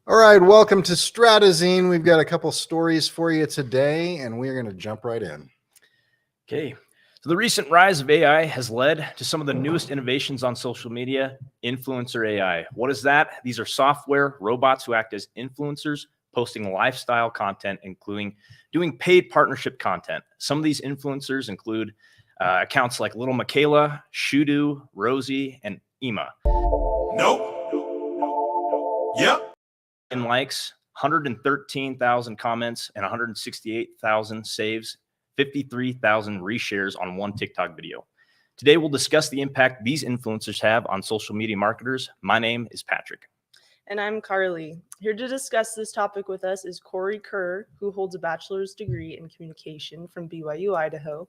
All right, welcome to Stratazine. We've got a couple stories for you today, and we're going to jump right in. Okay, so the recent rise of AI has led to some of the newest innovations on social media, influencer AI. What is that? These are software robots who act as influencers, posting lifestyle content, including doing paid partnership content. Some of these influencers include accounts like Little Michaela, Shudu, Rosie, and Ema. Nope. Yep. And likes, 113,000 comments, and 168,000 saves, 53,000 reshares on one TikTok video. Today, we'll discuss the impact these influencers have on social media marketers. My name is Patrick. And I'm Carly. Here to discuss this topic with us is Corey Kerr, who holds a bachelor's degree in communication from BYU, Idaho,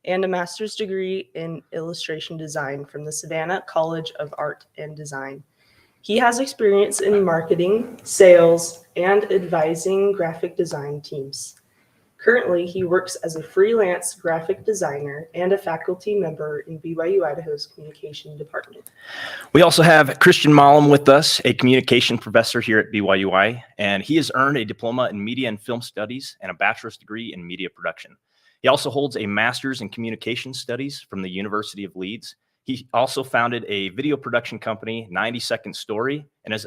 and a master's degree in illustration design from the Savannah College of Art and Design. He has experience in marketing, sales, and advising graphic design teams. Currently, he works as a freelance graphic designer and a faculty member in BYU Idaho's communication department. We also have Christian Malum with us, a communication professor here at BYUI, and he has earned a diploma in media and film studies and a bachelor's degree in media production. He also holds a master's in communication studies from the University of Leeds. He also founded a video production company, 90 Second Story, and has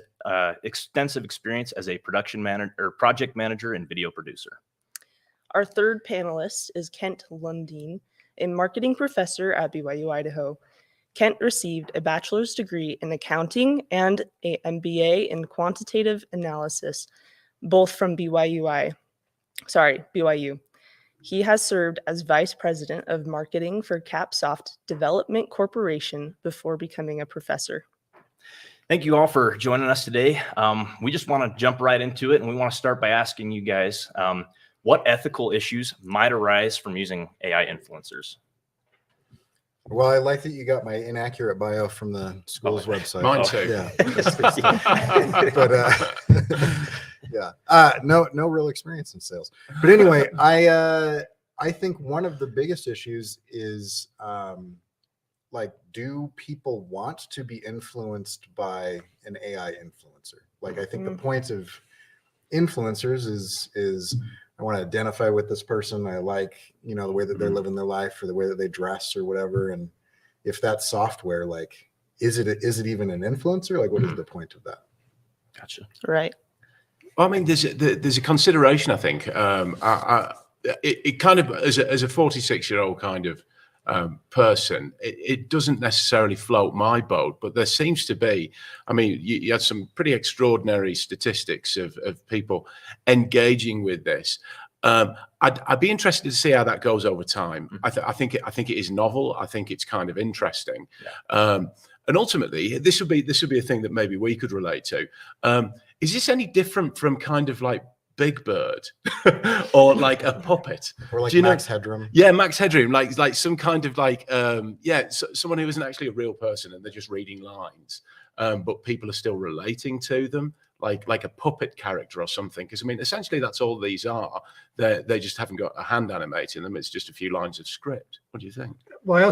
extensive experience as a production manager or project manager and video producer. Our third panelist is Kent Lundeen, a marketing professor at BYU Idaho. Kent received a bachelor's degree in accounting and an MBA in quantitative analysis, both from BYU. He has served as vice president of marketing for Capsoft Development Corporation before becoming a professor. Thank you all for joining us today. We just want to jump right into it, and we want to start by asking you guys what ethical issues might arise from using AI influencers. Well, I like that you got my inaccurate bio from the school's website. Mine too. Yeah. But no real experience in sales. But anyway, I think one of the biggest issues is do people want to be influenced by an AI influencer? Like, I think the point of influencers is I want to identify with this person. I like, the way that they're living their life or the way that they dress or whatever. And if that's software, like, is it even an influencer? Like, what is the point of that? Gotcha. Right. Well, I mean, there's a consideration, I think. It kind of, as a 46-year-old kind of person, it doesn't necessarily float my boat, but there seems to be, I mean, you had some pretty extraordinary statistics of people engaging with this. I'd be interested to see how that goes over time. I think it is novel. I think it's kind of interesting. Yeah. And ultimately, this would be a thing that maybe we could relate to. Is this any different from kind of like Big Bird or like a puppet or like Max Headroom? Yeah, Max Headroom, like some kind of like someone who isn't actually a real person and they're just reading lines, but people are still relating to them, like a puppet character or something. Because I mean, essentially that's all these are. They just haven't got a hand animating them. It's just a few lines of script. What do you think? Well,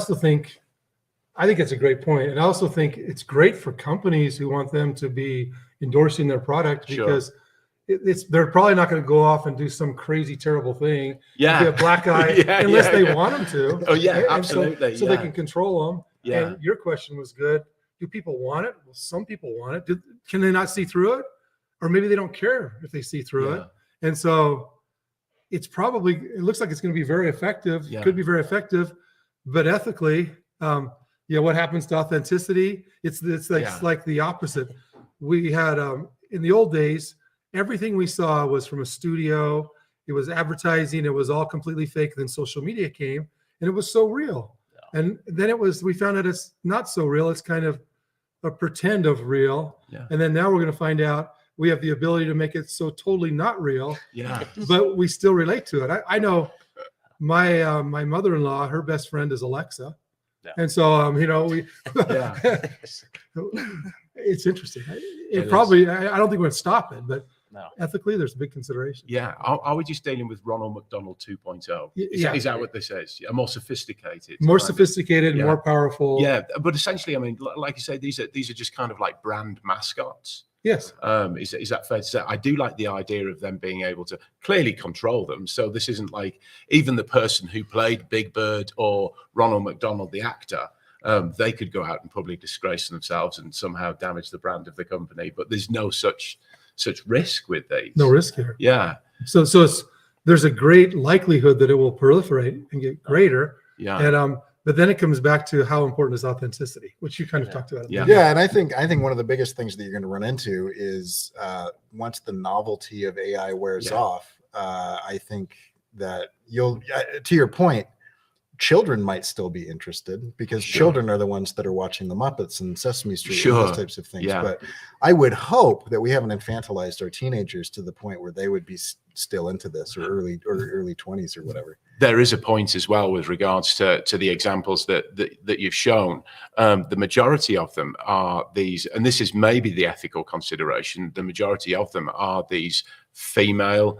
I think it's a great point, and I also think it's great for companies who want them to be endorsing their product because they're probably not going to go off and do some crazy terrible thing. Yeah, be a black guy unless they want them to. Oh yeah, and absolutely. So they can control them. Yeah. And your question was good. Do people want it? Well, some people want it. Can they not see through it, or maybe they don't care if they see through it? And so it looks like it's going to be very effective. Yeah. Could be very effective, but ethically. What happens to authenticity? It's like the opposite. We had in the old days, everything we saw was from a studio. It was advertising. It was all completely fake. Then social media came, and it was so real. Yeah. And then we found out it's not so real. It's kind of a pretend of real. Yeah. And then now we're going to find out we have the ability to make it so totally not real. Yeah. But we still relate to it. I know my mother-in-law, her best friend is Alexa. Yeah. And so, it's interesting. I don't think we're going to stop it, but ethically, there's a big consideration. Yeah. Are we just dealing with Ronald McDonald 2.0? Is that what this is? Yeah, more sophisticated. More sophisticated, more powerful. Yeah. But essentially, I mean, like you say, these are just kind of like brand mascots. Yes. Is that fair to say? I do like the idea of them being able to clearly control them. So this isn't like even the person who played Big Bird or Ronald McDonald, the actor, they could go out and publicly disgrace themselves and somehow damage the brand of the company. But there's no such risk with these. No risk here. Yeah. So there's a great likelihood that it will proliferate and get greater. Yeah. And but then it comes back to how important is authenticity, which you kind of talked about. Yeah. Yeah, and I think one of the biggest things that you're going to run into is once the novelty of AI wears off, I think that you'll, to your point, children might still be interested because children are the ones that are watching the Muppets and Sesame Street and those types of things. Yeah. But I would hope that we haven't infantilized our teenagers to the point where they would be still into this or early 20s or whatever. There is a point as well with regards to the examples that you've shown. The majority of them are these, and this is maybe the ethical consideration. The majority of them are these female,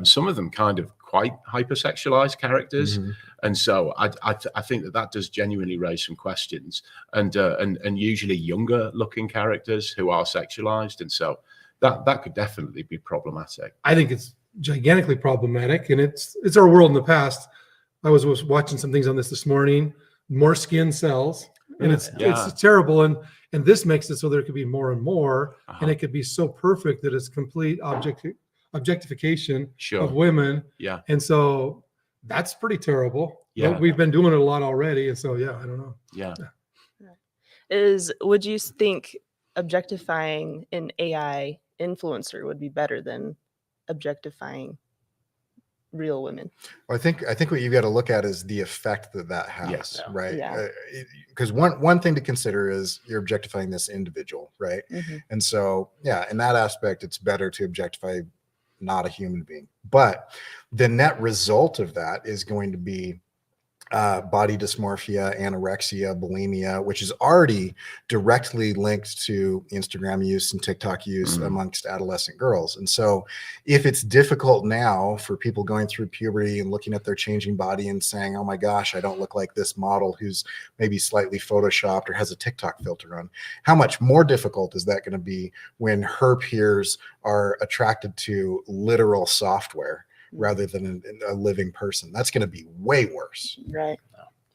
some of them kind of quite hypersexualized characters, and so I think that does genuinely raise some questions, and usually younger looking characters who are sexualized, and so that could definitely be problematic. I think it's gigantically problematic, and it's our world in the past. I was watching some things on this morning. More skin sells, and it's terrible, and this makes it so there could be more and more, and it could be so perfect that it's complete objectification of women. Yeah. And so that's pretty terrible. Yeah. But we've been doing it a lot already, and so I don't know. Yeah. Would you think objectifying an AI influencer would be better than objectifying real women? Well, I think what you've got to look at is the effect that has, right? Yeah. Because one thing to consider is you're objectifying this individual, right? And so, in that aspect, it's better to objectify not a human being. But the net result of that is going to be body dysmorphia, anorexia, bulimia, which is already directly linked to Instagram use and TikTok use amongst adolescent girls. And so if it's difficult now for people going through puberty and looking at their changing body and saying, oh my gosh, I don't look like this model who's maybe slightly photoshopped or has a TikTok filter on, how much more difficult is that going to be when her peers are attracted to literal software rather than a living person? That's going to be way worse. Right.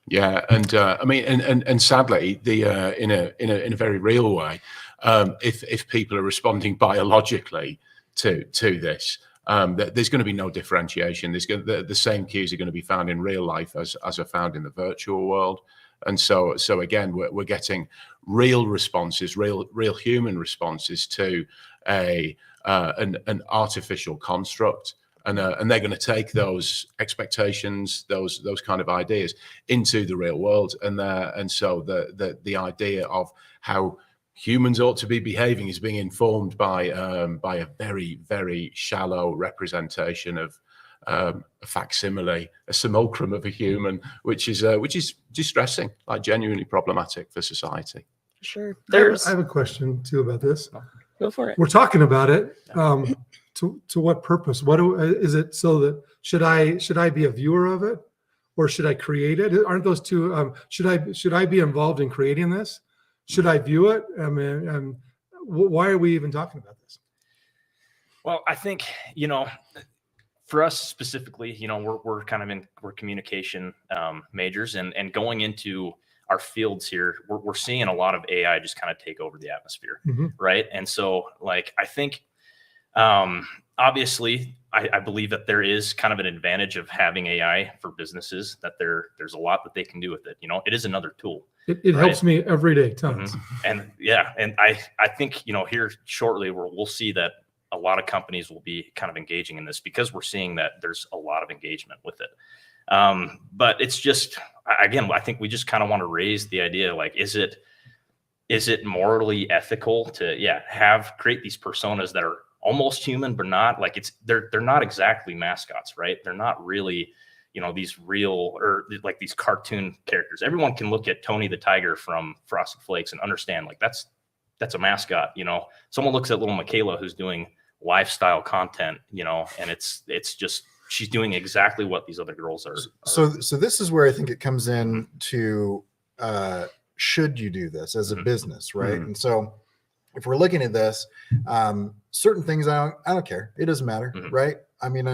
Yeah, and I mean, and sadly, in a very real way, if people are responding biologically to this, there's going to be no differentiation. The same cues are going to be found in real life as are found in the virtual world, and so again, we're getting real responses, real human responses to an artificial construct. And they're going to take those expectations, those kind of ideas into the real world, and so the idea of how humans ought to be behaving is being informed by a very, very shallow representation of a facsimile, a simulacrum of a human, which is distressing, like genuinely problematic for society. Sure. I have a question too about this. Go for it. We're talking about it. To what purpose? Is it so that should I be a viewer of it, or should I create it? Aren't those two? Should I be involved in creating this? Should I view it? I mean, why are we even talking about this? Well, I think, for us specifically, we're kind of we're communication majors, and going into our fields here, we're seeing a lot of AI just kind of take over the atmosphere, right? And so, I think. Obviously, I believe that there is kind of an advantage of having AI for businesses, that there's a lot that they can do with it. It is another tool. It helps me every day, tons. And I think, here shortly we'll see that a lot of companies will be kind of engaging in this because we're seeing that there's a lot of engagement with it. But it's just, again, I think we just kind of want to raise the idea, is it morally ethical to create these personas that are almost human but not? They're not exactly mascots, right? They're not really these real, or these cartoon characters. Everyone can look at Tony the Tiger from Frosted Flakes and understand that's a mascot. Someone looks at little Michaela who's doing lifestyle content, and it's just, she's doing exactly what these other girls are. So this is where I think it comes in to should you do this as a business, right? And so if we're looking at this, certain things I don't care. It doesn't matter, Mhm. right? I mean,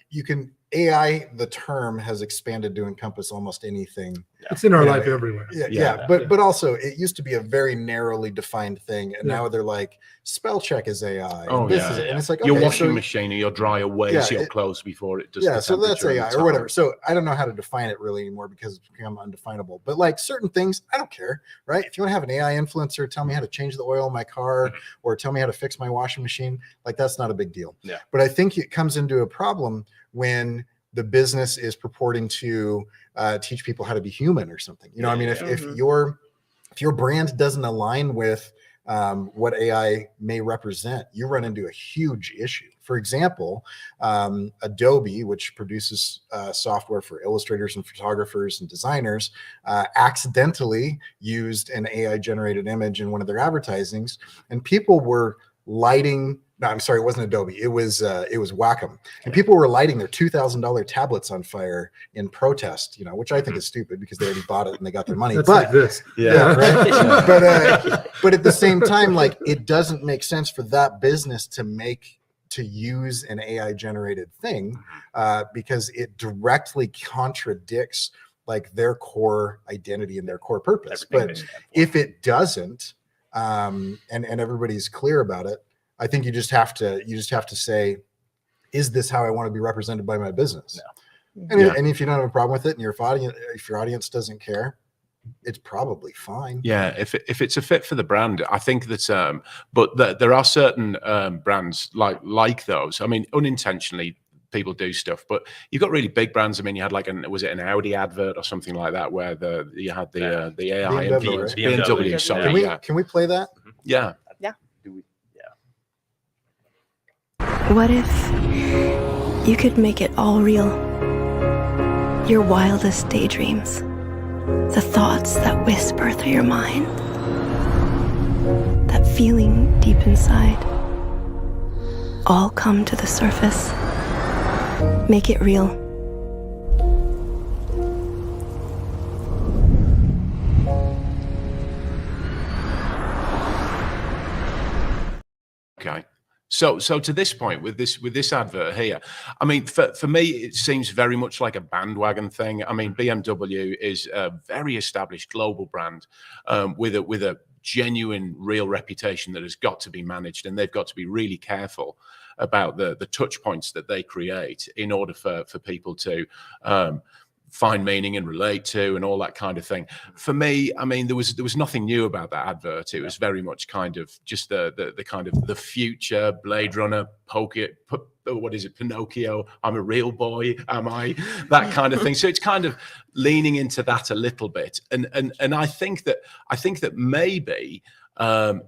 you can AI. The term has expanded to encompass almost anything. It's in our Yeah, life everywhere. Yeah, Yeah. but also it used to be a very narrowly defined thing, and Yeah. now they're like spell check is AI. Oh, and this yeah, is, yeah. and it's like Your okay, washing so, machine or your dryer weighs Yeah, your it- clothes before it does yeah, the so that's temperature and AI the or whatever. time. So I don't know how to define it really anymore because it's become undefinable. But like certain things, I don't care, right? If you want to have an AI influencer tell me how to change the oil in my car or tell me how to fix my washing machine, like that's not a big deal. Yeah. But I think it comes into a problem when the business is purporting to teach people how to be human or something. You know, I mean, if Mhm. your brand doesn't align with what AI may represent, you run into a huge issue. For example, Adobe, which produces software for illustrators and photographers and designers, accidentally used an AI generated image in one of their advertisings, and people were lighting. No, I'm sorry, it wasn't Adobe. It was Wacom, and people were lighting their $2,000 tablets on fire in protest. You know, which I think is stupid because they already bought it and they got their money. That's but like this. Yeah. right? But at the same time, like it doesn't make sense for that business to use an AI generated thing because it directly contradicts like their core identity and their core purpose. Everything But they stand for. if it doesn't, and everybody's clear about it, I think you just have to say, is this how I want to be represented by my business? No. And, Yeah. and if you don't have a problem with it, and if your audience doesn't care, it's probably fine. Yeah, if it's a fit for the brand, I think that. But there are certain brands like those. I mean, unintentionally, people do stuff, but you've got really big brands. I mean, you had like was it an Audi advert or something like that where you had the AI BMW, influence. right? BMW, BMW. sorry, Can we play that? yeah. Do we- What if you could make it all real? Your wildest daydreams, the thoughts that whisper through your mind, that feeling deep inside, all come to the surface. Make it real. Okay. So to this point with this advert here, I mean, for me, it seems very much like a bandwagon thing. I mean, BMW is a very established global brand with a genuine, real reputation that has got to be managed, and they've got to be really careful about the touch points that they create in order for people to find meaning and relate to and all that kind of thing. For me, I mean, there was nothing new about that advert. It was very much kind of just the kind of the future Blade Runner, what is it, Pinocchio, I'm a real boy, am I, that kind of thing. So it's kind of leaning into that a little bit. And I think that maybe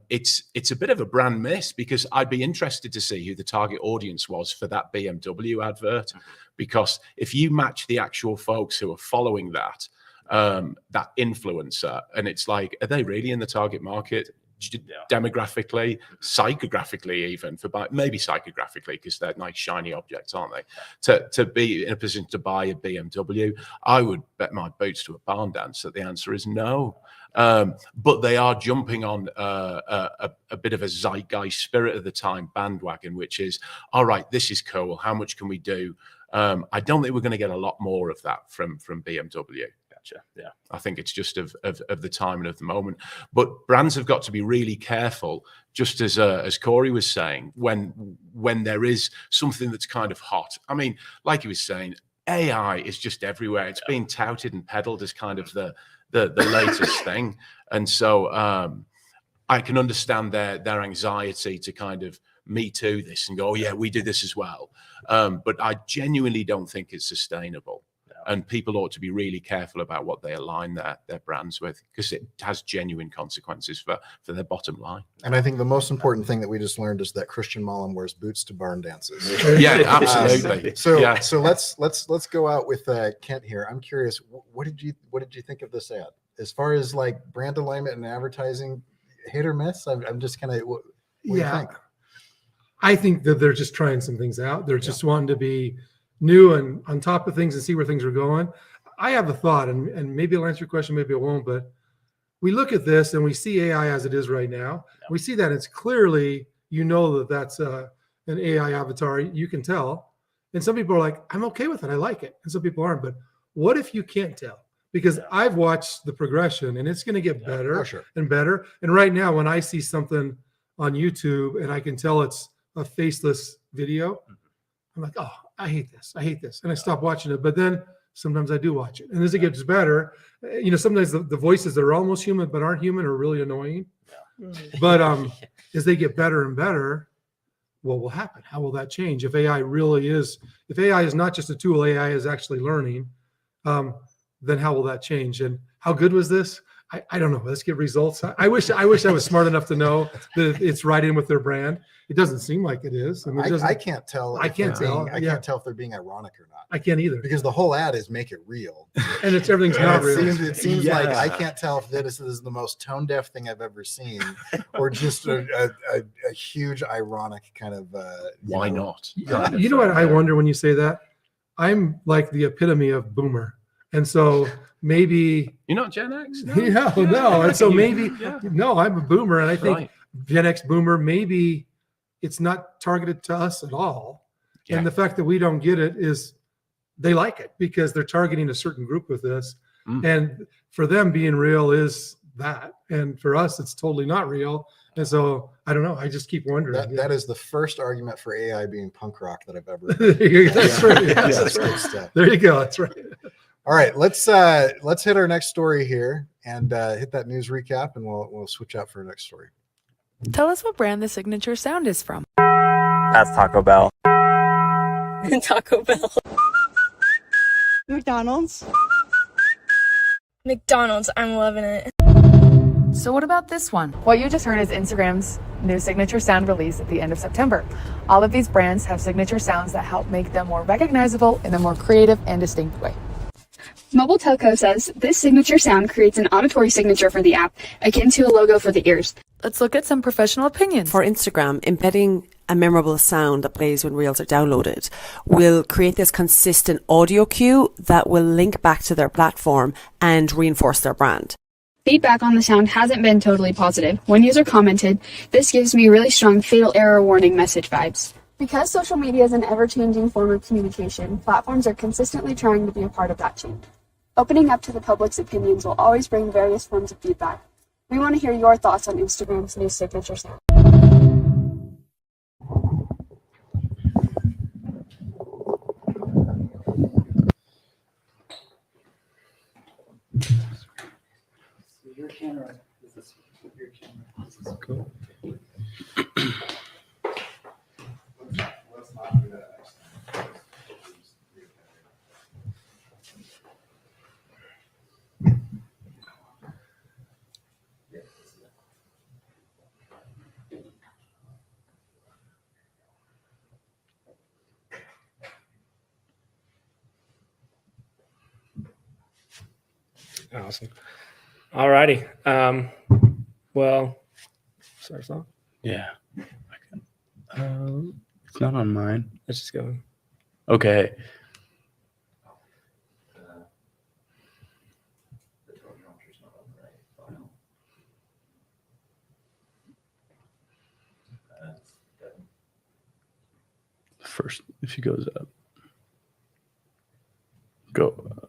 it's a bit of a brand miss, because I'd be interested to see who the target audience was for that BMW advert. Because if you match the actual folks who are following that influencer, and it's like, are they really in the target market? Demographically, psychographically, even maybe psychographically, because they're nice shiny objects, aren't they? To be in a position to buy a BMW, I would bet my boots to a barn dance that the answer is no. But they are jumping on a bit of a zeitgeist spirit of the time bandwagon, which is, all right, this is cool. How much can we do? I don't think we're going to get a lot more of that from BMW. Gotcha. Yeah. I think it's just of the time and of the moment. But brands have got to be really careful, just as Corey was saying, when there is something that's kind of hot. I mean, like he was saying, AI is just everywhere. It's being touted and peddled as kind of the latest thing. And so I can understand their anxiety to kind of me too this and go, oh yeah, we do this as well. But I genuinely don't think it's sustainable. And people ought to be really careful about what they align their brands with, because it has genuine consequences for their bottom line. And I think the most important thing that we just learned is that Christian Malum wears boots to barn dances. Yeah, absolutely. So Yeah. so let's go out with Kent here. I'm curious, what did you think of this ad? As far as like brand alignment and advertising, hit or miss? I'm just kind of what do you think? I think that they're just trying some things out. They're just wanting to be new and on top of things and see where things are going. I have a thought, and maybe I'll answer your question, maybe I won't, but we look at this and we see AI as it is right now. We see that it's clearly, that that's an AI avatar. You can tell. And some people are like, I'm okay with it. I like it. And some people aren't. But what if you can't tell? Because I've watched the progression and it's going to get better and better. And right now, when I see something on YouTube and I can tell it's a faceless video, I'm like, oh, I hate this. I hate this. And I stop watching it. But then sometimes I do watch it. And as it gets better, sometimes the voices that are almost human but aren't human are really annoying. But as they get better and better, what will happen? How will that change? If AI is not just a tool, AI is actually learning, then how will that change? And how good was this? I don't know. Let's get results. I wish I was smart enough to know that it's right in with their brand. It doesn't seem like it is. I mean, I can't tell. I can't tell. I can't tell if they're being ironic or not. I can't either. Because the whole ad is make it real. And everything's not real. It seems like I can't tell if this is the most tone deaf thing I've ever seen, or just a huge ironic kind of. Why not? You know what I wonder when you say that? I'm like the epitome of boomer, and so maybe you're not Gen X. No. And so maybe no, I'm a boomer, and I think Right. Gen X boomer, maybe it's not targeted to us at all. Yeah. And the fact that we don't get it is they like it because they're targeting a certain group with this. And for them, being real is that. And for us, it's totally not real. And so I don't know. I just keep wondering. That is the first argument for AI being punk rock that I've ever heard. That's right. That's That's good right. stuff. There you go. That's right. All right, let's hit our next story here and hit that news recap, and we'll switch out for our next story. Tell us what brand the signature sound is from. That's Taco Bell. Taco Bell. McDonald's. McDonald's, I'm loving it. So what about this one? What you just heard is Instagram's new signature sound release at the end of September. All of these brands have signature sounds that help make them more recognizable in a more creative and distinct way. Mobile Telco says this signature sound creates an auditory signature for the app, akin to a logo for the ears. Let's look at some professional opinions. For Instagram, embedding a memorable sound that plays when reels are downloaded will create this consistent audio cue that will link back to their platform and reinforce their brand. Feedback on the sound hasn't been totally positive. One user commented, "This gives me really strong fatal error warning message vibes." Because social media is an ever-changing form of communication, platforms are consistently trying to be a part of that change. Opening up to the public's opinions will always bring various forms of feedback. We want to hear your thoughts on Instagram's new signature sound. Your camera is this. Your camera. Cool. Let's not do that next time. Awesome. All righty. Well, start us off. Yeah. It's not on mine. Let's just go. Okay. First, if he goes up, go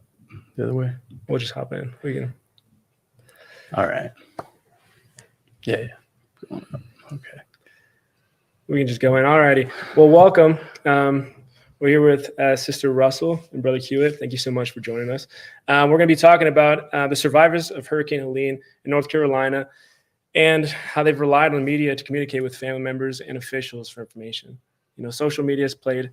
the other way. We'll just hop in. We can. All right. Yeah. Going up. Okay. We can just go in. All righty. Well, welcome. We're here with Sister Russell and Brother Hewitt. Thank you so much for joining us. We're going to be talking about the survivors of Hurricane Helene in North Carolina and how they've relied on the media to communicate with family members and officials for information. You know, social media has played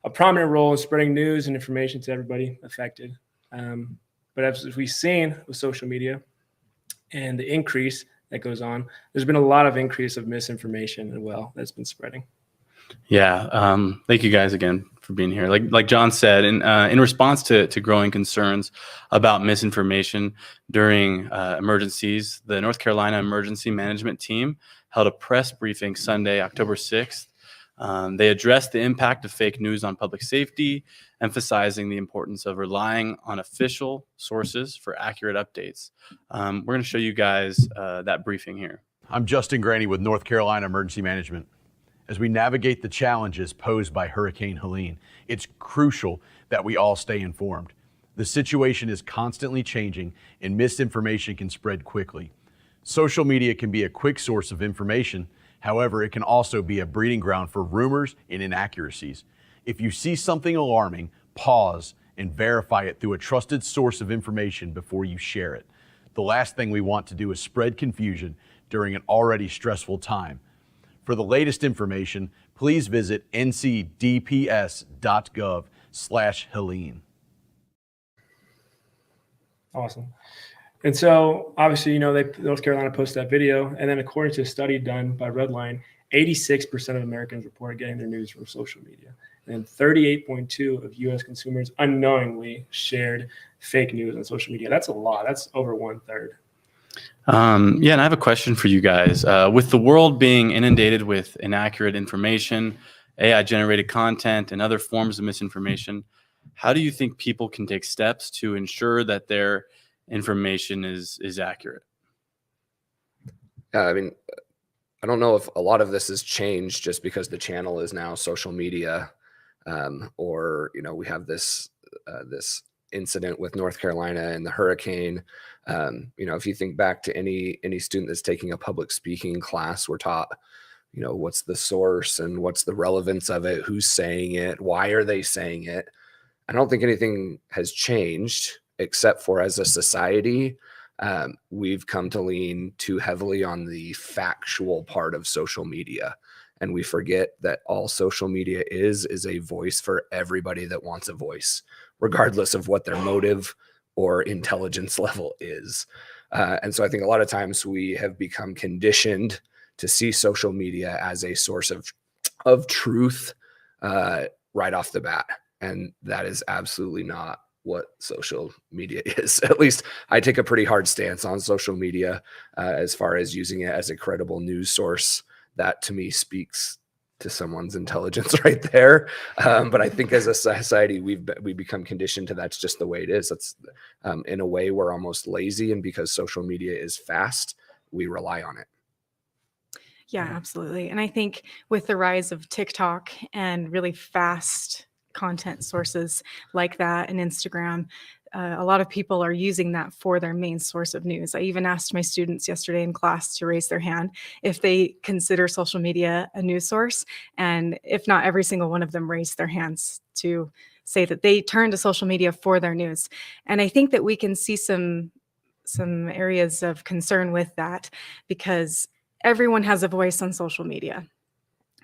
a prominent role in spreading news and information to everybody affected. But as we've seen with social media and the increase that goes on, there's been a lot of increase of misinformation as well that's been spreading. Yeah. Thank you guys again for being here. Like John said, in response to growing concerns about misinformation during emergencies, the North Carolina Emergency Management Team held a press briefing Sunday, October 6th, They address the impact of fake news on public safety, emphasizing the importance of relying on official sources for accurate updates. We're going to show you guys that briefing here. I'm Justin Graney with North Carolina Emergency Management. As we navigate the challenges posed by Hurricane Helene, it's crucial that we all stay informed. The situation is constantly changing and misinformation can spread quickly. Social media can be a quick source of information. However, it can also be a breeding ground for rumors and inaccuracies. If you see something alarming, pause and verify it through a trusted source of information before you share it. The last thing we want to do is spread confusion during an already stressful time. For the latest information, please visit ncdps.gov/Helene. Awesome. And so obviously, North Carolina posted that video. And then according to a study done by Redline, 86% of Americans report getting their news from social media. And 38.2% of U.S. consumers unknowingly shared fake news on social media. That's a lot. That's over 1/3. And I have a question for you guys. With the world being inundated with inaccurate information, AI-generated content, and other forms of misinformation, how do you think people can take steps to ensure that their information is accurate? I mean, I don't know if a lot of this has changed just because the channel is now social media, or we have this this incident with North Carolina and the hurricane. If you think back to any student that's taking a public speaking class, we're taught, what's the source and what's the relevance of it, who's saying it, why are they saying it. I don't think anything has changed except for as a society, we've come to lean too heavily on the factual part of social media. And we forget that all social media is a voice for everybody that wants a voice, regardless of what their motive or intelligence level is. And so I think a lot of times we have become conditioned to see social media as a source of truth right off the bat. And that is absolutely not what social media is. At least I take a pretty hard stance on social media as far as using it as a credible news source. That to me speaks to someone's intelligence right there. But I think as a society, we become conditioned to that's just the way it is. That's in a way we're almost lazy, and because social media is fast, we rely on it. Yeah, absolutely. And I think with the rise of TikTok and really fast content sources like that and Instagram, a lot of people are using that for their main source of news. I even asked my students yesterday in class to raise their hand if they consider social media a news source. And if not, every single one of them raised their hands to say that they turn to social media for their news. And I think that we can see some areas of concern with that, because everyone has a voice on social media.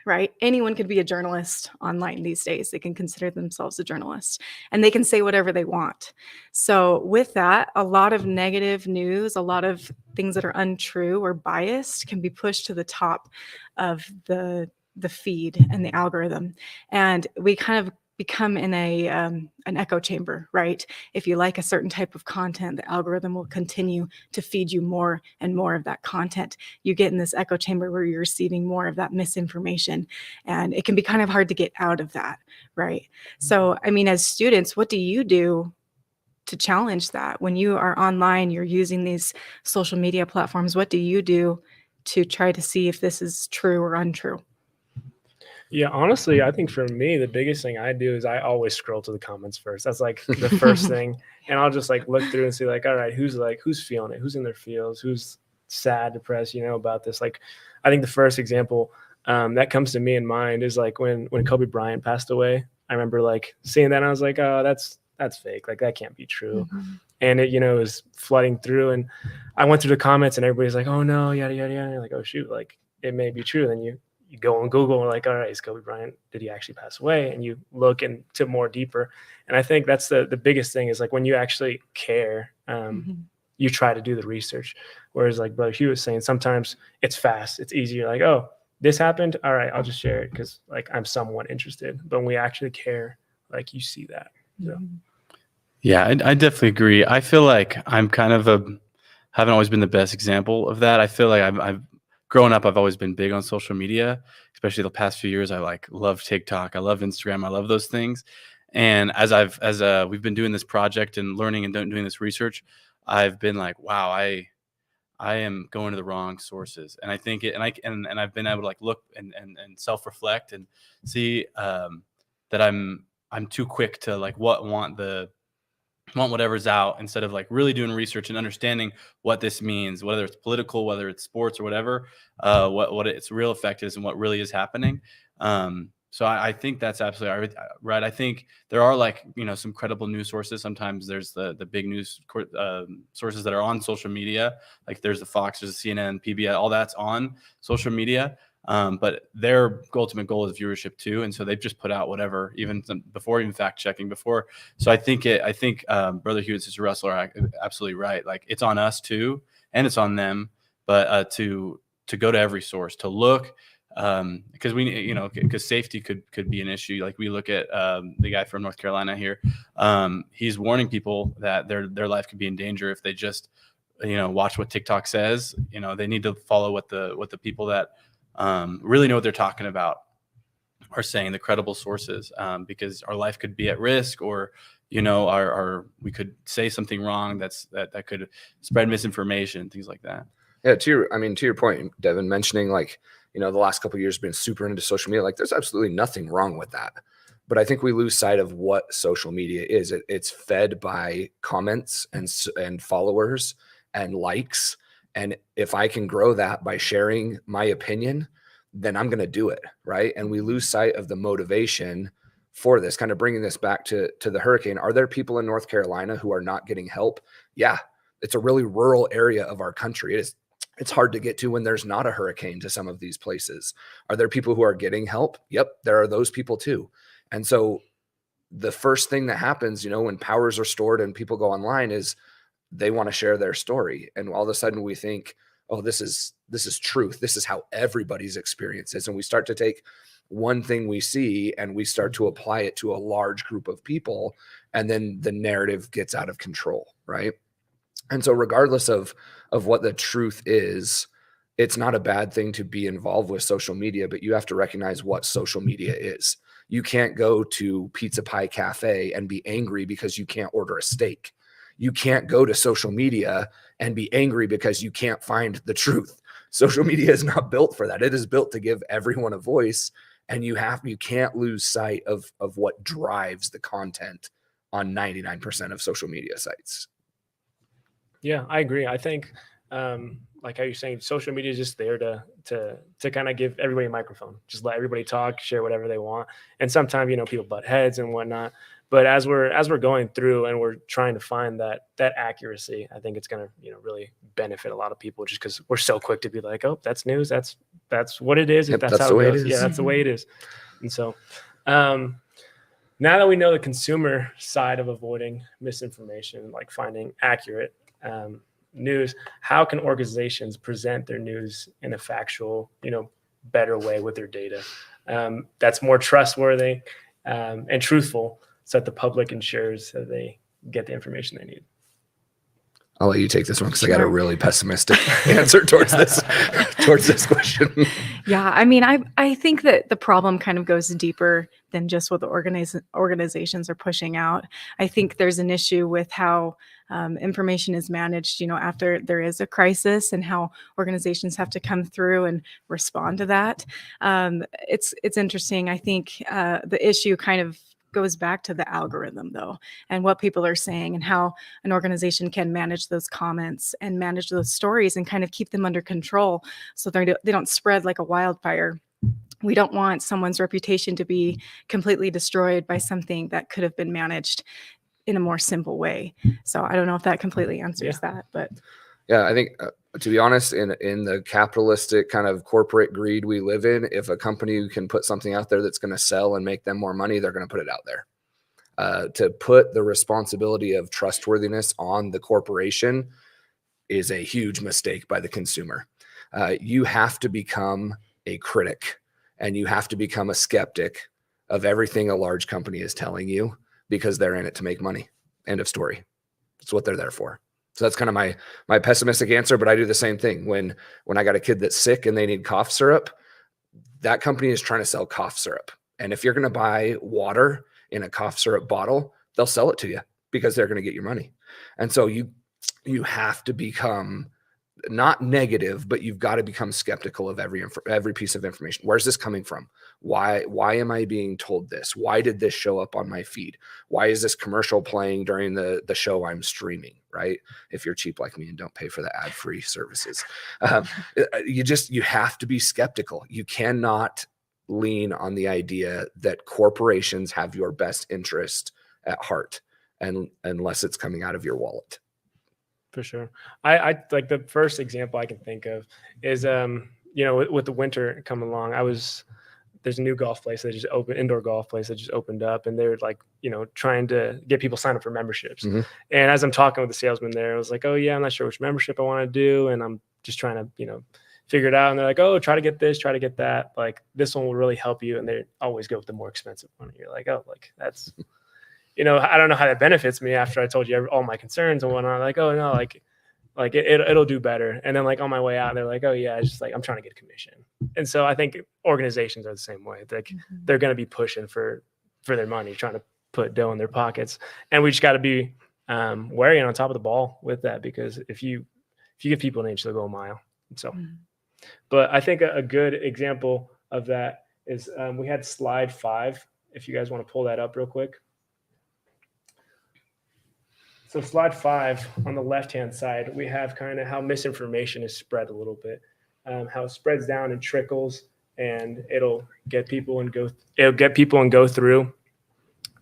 Right? Anyone could be a journalist online these days. They can consider themselves a journalist and they can say whatever they want. So with that, a lot of negative news, a lot of things that are untrue or biased can be pushed to the top of the feed and the algorithm. And we kind of become in an echo chamber, right? If you like a certain type of content, the algorithm will continue to feed you more and more of that content. You get in this echo chamber where you're receiving more of that misinformation, and it can be kind of hard to get out of that, right? So, I mean, as students, what do you do to challenge that? When you are online, you're using these social media platforms, what do you do to try to see if this is true or untrue? Yeah, honestly, I think for me, the biggest thing I do is I always scroll to the comments first. That's like the first thing. And I'll just like look through and see like, all right, who's feeling it? Who's in their feels? Who's sad, depressed, about this? Like, I think the first example that comes to me in mind is like when Kobe Bryant passed away. I remember like seeing that and I was like, oh, that's fake. Like that can't be true. Mm-hmm. And it, was flooding through, and I went through the comments and everybody's like, oh no, yada, yada, yada. And you're like, oh shoot, like it may be true. Then you go on Google and like, all right, is Kobe Bryant, did he actually pass away? And you look into more deeper. And I think that's the biggest thing is like when you actually care, you try to do the research. Whereas like Brother Hugh was saying, sometimes it's fast, it's easy. You're like, oh, this happened. All right, I'll just share it because like I'm somewhat interested. But when we actually care, like you see that. So. Yeah, I definitely agree. I feel like I'm kind of haven't always been the best example of that. I feel like I've growing up, I've always been big on social media, especially the past few years. I love TikTok. I love Instagram. I love those things. And as we've been doing this project and learning and doing this research, I've been like, wow, I am going to the wrong sources. And I think and I've been able to look and self-reflect and see that I'm too quick to want whatever's out instead of really doing research and understanding what this means, whether it's political, whether it's sports or whatever, what its real effect is and what really is happening. So I think that's absolutely right. I think there are some credible news sources. Sometimes there's the big news sources that are on social media. Like there's the Fox, there's the CNN, PBS, all that's on social media. But their ultimate goal is viewership too. And so they've just put out whatever, before even fact checking before. So I think Brother Hugh and Sister Russell are absolutely right. It's on us too, and it's on them, but to go to every source, to look, because because safety could be an issue. Like we look at the guy from North Carolina here. He's warning people that their life could be in danger if they just watch what TikTok says. They need to follow what the people that really know what they're talking about are saying, the credible sources, because our life could be at risk, or we could say something wrong that could spread misinformation, things like that. Yeah, to your point, Devin, mentioning the last couple of years been super into social media. There's absolutely nothing wrong with that. But I think we lose sight of what social media is. It's fed by comments and followers and likes. And if I can grow that by sharing my opinion, then I'm going to do it, right? And we lose sight of the motivation for this. Kind of bringing this back to the hurricane. Are there people in North Carolina who are not getting help? Yeah, it's a really rural area of our country. It's hard to get to when there's not a hurricane to some of these places. Are there people who are getting help? Yep, there are those people too. And so the first thing that happens, when powers are stored and people go online, is they want to share their story. And all of a sudden we think, oh, this is truth. This is how everybody's experience is. And we start to take one thing we see and we start to apply it to a large group of people. And then the narrative gets out of control, right? And so regardless of what the truth is, it's not a bad thing to be involved with social media, but you have to recognize what social media is. You can't go to Pizza Pie Cafe and be angry because you can't order a steak. You can't go to social media and be angry because you can't find the truth. Social media is not built for that. It is built to give everyone a voice, and you can't lose sight of what drives the content on 99% of social media sites. Yeah, I agree. I think, like how you're saying, social media is just there to kind of give everybody a microphone, just let everybody talk, share whatever they want. And sometimes, people butt heads and whatnot. But as we're going through and we're trying to find that accuracy, I think it's going to, really benefit a lot of people, just because we're so quick to be like, oh, that's news. That's what it is. Yep, that's how the way it goes. it is. Yeah, that's the way it is. And so, now that we know the consumer side of avoiding misinformation, like finding accurate news, how can organizations present their news in a factual, better way with their data that's more trustworthy and truthful, so that the public ensures that they get the information they need? I'll let you take this one because I got a really pessimistic answer towards this question. Yeah, I think that the problem kind of goes deeper than just what the organizations are pushing out. I think there's an issue with how information is managed, after there is a crisis, and how organizations have to come through and respond to that. It's interesting. I think the issue kind of goes back to the algorithm, though, and what people are saying, and how an organization can manage those comments and manage those stories and kind of keep them under control, so they don't spread like a wildfire. We don't want someone's reputation to be completely destroyed by something that could have been managed in a more simple way. So I don't know if that completely answers that, but yeah, I think to be honest, in the capitalistic kind of corporate greed we live in, if a company can put something out there that's going to sell and make them more money, they're going to put it out there. To put the responsibility of trustworthiness on the corporation is a huge mistake by the consumer. You have to become a critic, and you have to become a skeptic of everything a large company is telling you, because they're in it to make money. End of story. It's what they're there for. So that's kind of my pessimistic answer, but I do the same thing. When I got a kid that's sick and they need cough syrup, that company is trying to sell cough syrup. And if you're going to buy water in a cough syrup bottle, they'll sell it to you because they're going to get your money. And so you have to become not negative, but you've got to become skeptical of every piece of information. Where's this coming from? Why am I being told this? Why did this show up on my feed? Why is this commercial playing during the show I'm streaming, right? If you're cheap like me and don't pay for the ad-free services. You have to be skeptical. You cannot lean on the idea that corporations have your best interest at heart, and unless it's coming out of your wallet. For sure. I like the first example I can think of is, with the winter coming along, there's a new golf place that just opened, indoor golf place that just opened up, and they're like, trying to get people signed up for memberships. Mm-hmm. And as I'm talking with the salesman there, I was like, oh yeah, I'm not sure which membership I want to do. And I'm just trying to, figure it out. And they're like, oh, try to get this, try to get that. Like, this one will really help you. And they always go with the more expensive one. And you're like, oh, like that's, I don't know how that benefits me after I told you all my concerns and whatnot. Like, oh no, like it'll do better. And then like on my way out, they're like, oh yeah, it's just like, I'm trying to get commission. And so I think organizations are the same way. Like they're going to be pushing for their money, trying to put dough in their pockets. And we just got to be wary and on top of the ball with that, because if you give people an inch, they'll go a mile. So, but I think a good example of that is we had slide 5. If you guys want to pull that up real quick. So slide 5 on the left-hand side, we have kind of how misinformation is spread a little bit, how it spreads down and trickles, and it'll get people and go through.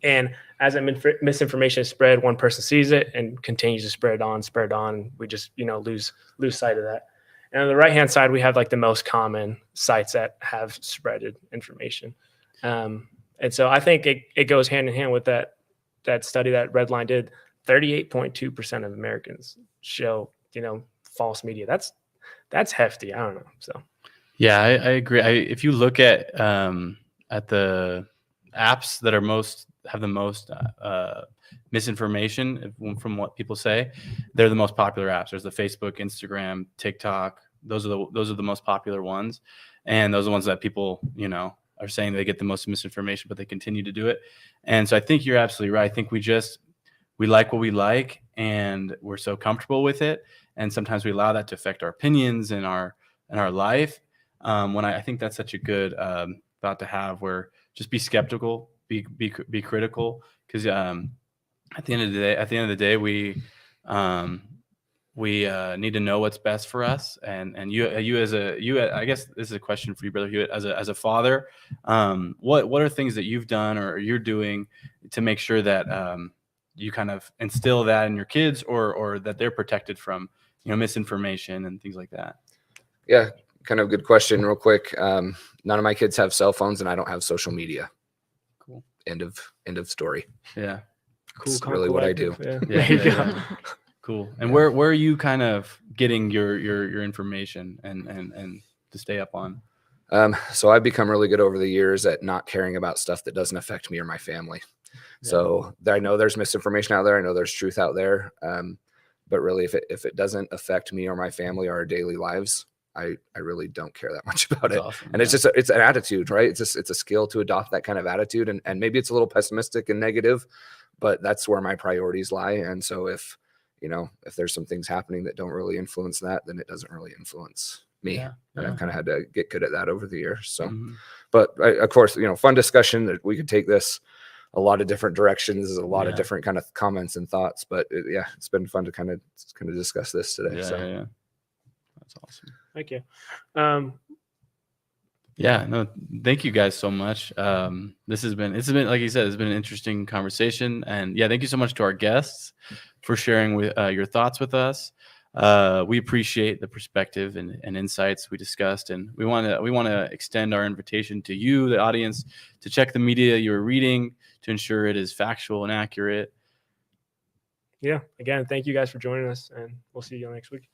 And as that misinformation is spread, one person sees it and continues to spread on. We just, lose sight of that. And on the right-hand side, we have like the most common sites that have spreaded information. And so I think it goes hand in hand with that study that Redline did. 38.2% of Americans show, false media. That's hefty. I don't know. So, yeah, I agree. If you look at the apps that have the most misinformation from what people say, they're the most popular apps. There's the Facebook, Instagram, TikTok. Those are the most popular ones, and those are the ones that people are saying they get the most misinformation, but they continue to do it. And so I think you're absolutely right. I think we like what we like, and we're so comfortable with it. And sometimes we allow that to affect our opinions and our life. When I think that's such a good thought to have, where just be skeptical, be critical, because at the end of the day, we need to know what's best for us. And you I guess this is a question for you, Brother Hewitt, as a father. What are things that you've done or you're doing to make sure that you kind of instill that in your kids, or that they're protected from, misinformation and things like that? Yeah, kind of good question real quick. None of my kids have cell phones, and I don't have social media. Cool. End of story. Yeah. Cool. That's really what I do. Yeah. Yeah. Cool. And where are you kind of getting your information and to stay up on? So I've become really good over the years at not caring about stuff that doesn't affect me or my family. Yeah. So I know there's misinformation out there. I know there's truth out there. But really, if it doesn't affect me or my family or our daily lives, I really don't care that much about it. Awesome. And it's an attitude, right? It's a skill to adopt that kind of attitude. And maybe it's a little pessimistic and negative, but that's where my priorities lie. And so if there's some things happening that don't really influence that, then it doesn't really influence me. Yeah. And I've kind of had to get good at that over the years. So, but of course, fun discussion that we could take this a lot of different directions, a lot of different kind of comments and thoughts, but it's been fun to kind of discuss this today. Yeah. That's awesome. Thank you. Thank you guys so much. It's been, like you said, it's been an interesting conversation, and thank you so much to our guests for sharing with your thoughts with us. We appreciate the perspective and insights we discussed, and we want to extend our invitation to you, the audience, to check the media you're reading to ensure it is factual and accurate. Yeah. Again, thank you guys for joining us, and we'll see you next week.